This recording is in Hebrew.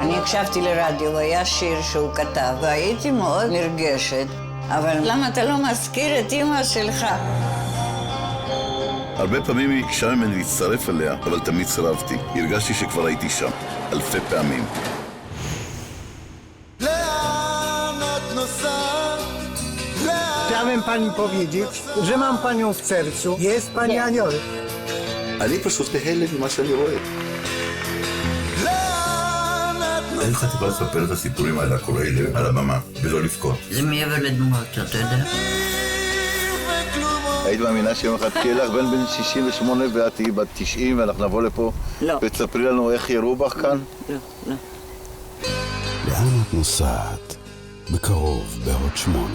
אני הקשבתי לרדיו, היה שיר שהוא כתב, והייתי מאוד נרגשת. אבל למה אתה לא מזכיר את אמא שלך? הרבה פעמים היא ביקשה ממני להצטרף אליה, אבל תמיד סירבתי. הרגשתי שכבר הייתי שם, אלפי פעמים. Chciałem pani powiedzieć, że mam panią w sercu. Jest pani aniołem. אני פשוט בהלם ממה שאני רואה. אין חטיבה לספר את הסיפורים האלה הקוראים על הבמה, ולא לבכות. זה מעבר לדמות, אתה יודע? היית מאמינה שיום אחד תהיה לך בן 68 ואת תהיי בת 90 ואנחנו נבוא לפה? לא. ותספרי לנו איך יראו בך כאן? לא. לאן את נוסעת? בקרוב בעוד 8.